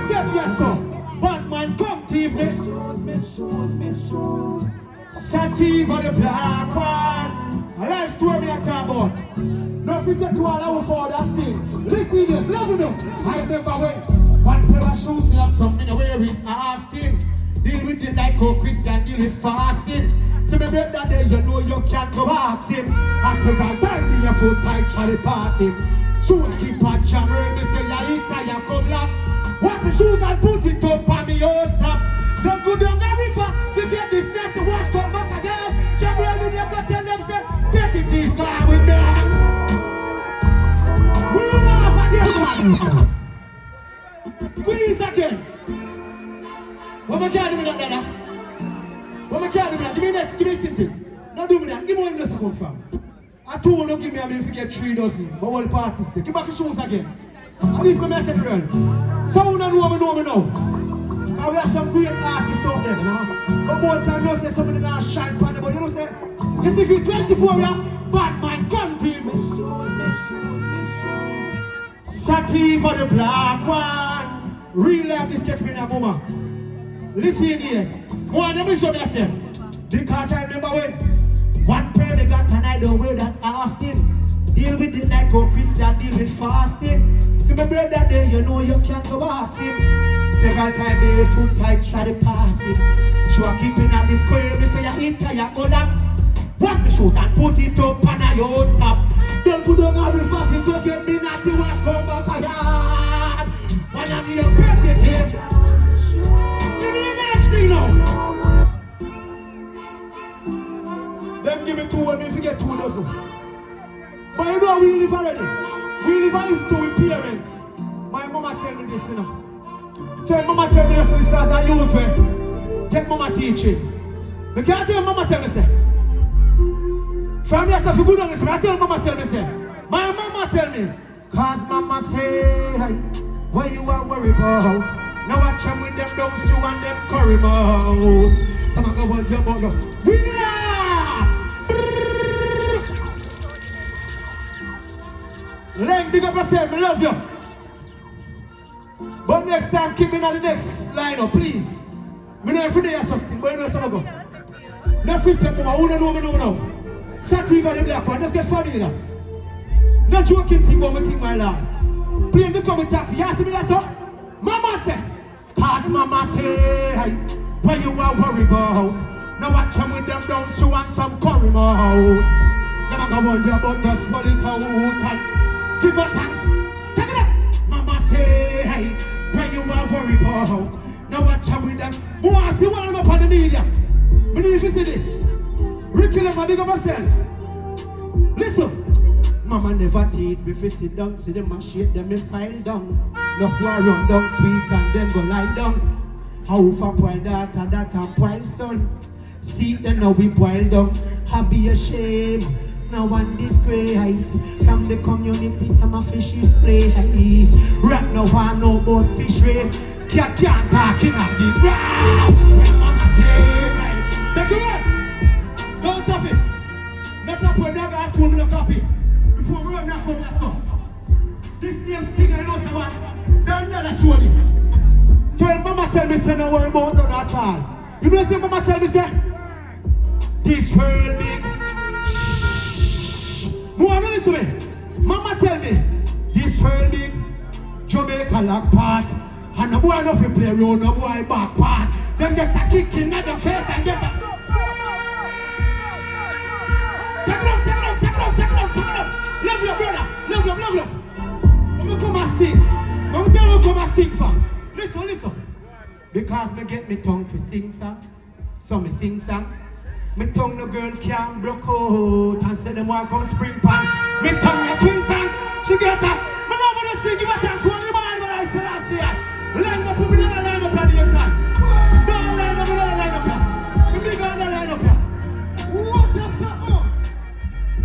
Take your son. Batman, come thief me. Sativa the Black one. A life story me I talk about. Don't forget to allow for that thing. Listen this, love me. I remember when one pair of shoes me have something to wear it often. Deal with it like a Christian, deal with fasting. So me break that day, you know you can't go ask him. As the right time, be your foot tight, try to pass him. Shoes keep on jamming, me say you eat and you come laugh. Wash my shoes and put it up on me, oh stop. Don't go down the river to get this net to wash, come back again. Jamaica, when you go tell them, say, get it, please, go on with me. We know about this one. Squeeze again. What am I trying to do with that, Dada? What am I trying to do with that? Give me next, give me something. Not do me that. Give me where you come from. I told you, give me a minute to get 3 dozen. But all parties take. Give back the shoes again. At least me take it real. So you know me now. And we have some great artists out there. But more time you say somebody now shine pan, but you know say, you see if you're 24 years, Batman come to me. Sativa the Black one. Real life this catch me in a moment. Listen yes. One of them is what I say. Because I remember when one prayer me got and I don't wear that often. Deal with it like a Christian, deal with fasting. So my brother day, you know you can't go back him. Several times they foot tight, try to pass it. You are keeping at the square, me say you eat and you go down. Wash my shoes and put it up and I you stop. Don't put on all the fucking go get me not to wash, come back a yard. One of your president. Give me the next thing now. Them give me 2 and me forget 2 dozen. But you know we live already. We live already to with parents. My mama tell me this, you know. So mama tell me this, sisters and youth way. Take mama teaching. You can't tell mama tell me say. From your stuff you good on this, I tell mama tell me say. My mama tell me. Cause mama say, what you are worried about? Now watch them with them down stew and them curry mouth. Some of them want your bottle. We laugh! Len, big up yourself, I love you. But next time, keep me on the next lineup, please. I know every day I sustain, but you know some of them. Next week, mama, who don't know me now? Sativa D Black one, let's get familiar. No joking thing, but me think my lord. Play me come with taxi, you see me that so? Mama say, cause mama say, what you are worried about? Now watch them with them down, she want some curry mouth. Them a go hold you about just swallow it out and give her thanks. Take it up. Mama say, what you are worried about? Now watch them with them. Who wants to warm up on the media? We need to see this. Ricky, let me big up myself. Listen. Mama never teach me to sit down, see them and shake them, me file down. No war run down, squeeze and then go lie down. How for poil that and poil son. See them now we poil down, I be ashamed. Now one disgrace from the community, some of fishes place. Right now one no more fish race. Can't talking of this. When mama say, take it up. Don't tap it. Not tap when that guy school me no copy. Before we run that home, that's all. This name Sting, I know someone. Don't never show this. So when mama tell me, say, no worry about none at all. You know, say, mama tell me, say, this world big. Shh. More than listen to me. Mama tell me, this world big. Jamaica lock part. And the boy no fi play round, no boy back part. Them get a kick in the face and get a... Take it up. Love you, brother. Love you. I'm gonna come and sting. I'm gonna tell you come and sting for. Listen. Because me get me tongue for sing song. So me sing song. Me tongue no girl can't broke out. And say them want come spring pan. Me tongue no swing song.